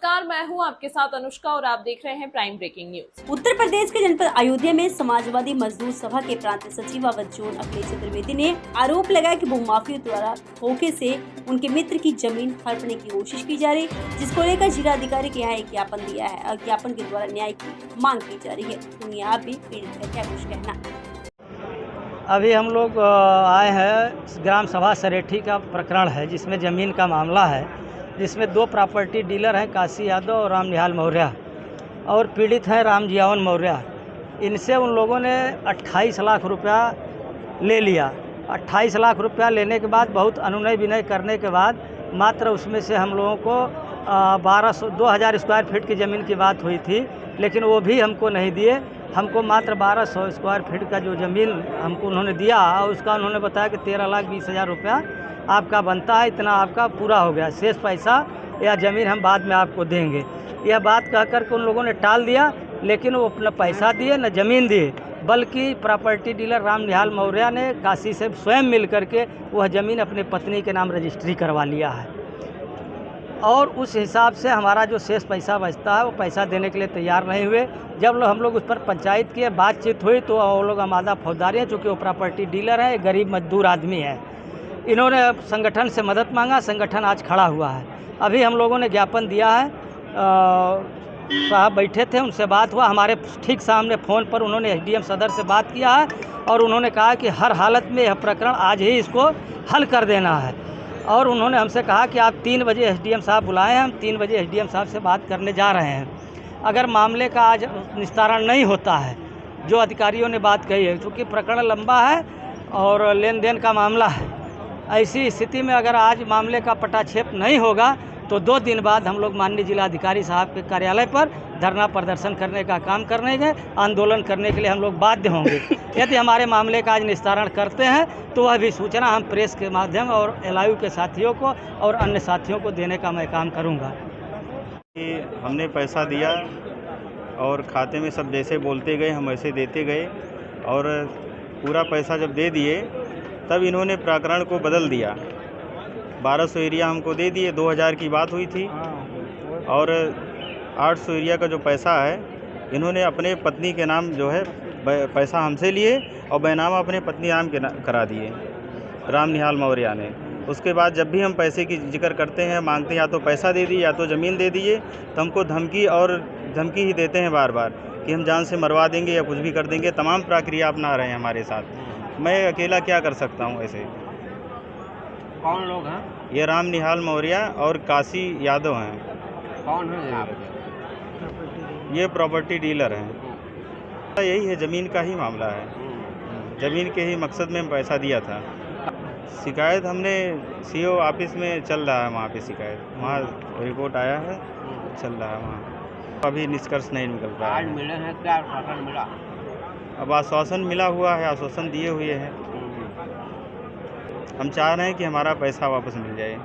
नमस्कार, मैं हूं आपके साथ अनुष्का और आप देख रहे हैं prime breaking news. Uttar Pradesh के जनपद अयोध्या में समाजवादी मजदूर सभा के प्रांतीय सचिव व जोन अखिलेश चतुर्वेदी ने आरोप लगाया कि भूमाफियों द्वारा धोखे से उनके मित्र की जमीन हड़पने की कोशिश की जा रही, जिसको लेकर जिलाधिकारी के यहाँ एक ज्ञापन दिया है और ज्ञापन के द्वारा न्याय की मांग की जा रही है। सुनिए आप भी पीड़ित का क्या कुछ कहना। अभी हम लोग आए हैं ग्राम सभा सरेठी का प्रकरण है, जिसमें ज़मीन का मामला है, जिसमें दो प्रॉपर्टी डीलर हैं, काशी यादव और राम निहाल मौर्य, और पीड़ित हैं राम जियावन मौर्य। इनसे उन लोगों ने 28 लाख रुपया ले लिया। 28 लाख रुपया लेने के बाद बहुत अनुनय विनय करने के बाद मात्र उसमें से हम लोगों को 2000 स्क्वायर फीट की ज़मीन की बात हुई थी, लेकिन वो भी हमको नहीं दिए। हमको मात्र 1200 स्क्वायर फीट का जो ज़मीन हमको उन्होंने दिया, और उसका उन्होंने बताया कि 13,20,000 रुपया आपका बनता है, इतना आपका पूरा हो गया, शेष पैसा या ज़मीन हम बाद में आपको देंगे। यह बात कह कर के उन लोगों ने टाल दिया, लेकिन वो अपना पैसा दिए न ज़मीन दिए, बल्कि प्रॉपर्टी डीलर राम निहाल मौर्य ने काशी से स्वयं मिल करके वह ज़मीन अपने पत्नी के नाम रजिस्ट्री करवा लिया है, और उस हिसाब से हमारा जो शेष पैसा बचता है वो पैसा देने के लिए तैयार नहीं हुए। जब हम लोग उस पर पंचायत किए, बातचीत हुई, तो वो लोग आमादा फौजदारी हैं, चूँकि वो प्रॉपर्टी डीलर है, गरीब मजदूर आदमी है। इन्होंने संगठन से मदद मांगा, संगठन आज खड़ा हुआ है। अभी हम लोगों ने ज्ञापन दिया है, साहब बैठे थे, उनसे बात हुआ, हमारे ठीक सामने फ़ोन पर उन्होंने एसडीएम सदर से बात किया है, और उन्होंने कहा कि हर हालत में यह प्रकरण आज ही इसको हल कर देना है। और उन्होंने हमसे कहा कि आप 3 बजे एसडीएम साहब बुलाएं, हम 3 बजे एसडीएम साहब से बात करने जा रहे हैं। अगर मामले का आज निस्तारण नहीं होता है, जो अधिकारियों ने बात कही है, क्योंकि प्रकरण लंबा है और लेन देन का मामला है, ऐसी स्थिति में अगर आज मामले का पटाक्षेप नहीं होगा तो 2 दिन बाद हम लोग माननीय जिलाधिकारी साहब के कार्यालय पर धरना प्रदर्शन करने का काम करने के, आंदोलन करने के लिए हम लोग बाध्य होंगे। यदि हमारे मामले का आज निस्तारण करते हैं तो वह भी सूचना हम प्रेस के माध्यम और एलआईयू के साथियों को और अन्य साथियों को देने का मैं काम करूँगा। हमने पैसा दिया और खाते में सब जैसे बोलते गए हम वैसे देते गए, और पूरा पैसा जब दे दिए तब इन्होंने प्रकरण को बदल दिया। 1200 एरिया हमको दे दिए, 2000 की बात हुई थी, और 800 एरिया का जो पैसा है इन्होंने अपने पत्नी के नाम जो है पैसा हमसे लिए और बैनामा अपने पत्नी नाम के करा दिए राम निहाल मौर्य ने। उसके बाद जब भी हम पैसे की जिक्र करते हैं, मांगते हैं, या तो पैसा दे दिए या तो ज़मीन दे दिए, तो हमको धमकी ही देते हैं बार बार कि हम जान से मरवा देंगे या कुछ भी कर देंगे। तमाम प्रक्रिया अपना रहे हैं हमारे साथ। मैं अकेला क्या कर सकता हूँ ऐसे। कौन लोग हैं? ये राम निहाल मौर्य और काशी यादव हैं। कौन है आप? ये प्रॉपर्टी डीलर हैं। यही है, ज़मीन का ही मामला है। ज़मीन के ही मकसद में पैसा दिया था। शिकायत हमने सीओ ऑफिस में चल रहा है, वहाँ पे शिकायत, वहाँ रिपोर्ट आया है, चल रहा है वहाँ। अभी निष्कर्ष नहीं निकल पाया। आज मिले हैं, क्या आश्वासन मिला? अब आश्वासन मिला हुआ है, आश्वासन दिए हुए हैं। हम चाह रहे हैं कि हमारा पैसा वापस मिल जाए।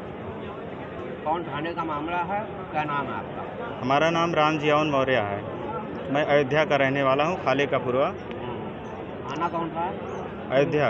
कौन थाने का मामला है? क्या नाम है आपका? हमारा नाम राम जियावन मौर्य है। मैं अयोध्या का रहने वाला हूँ, खाले का पुरवा, आना कौन सा है? अयोध्या।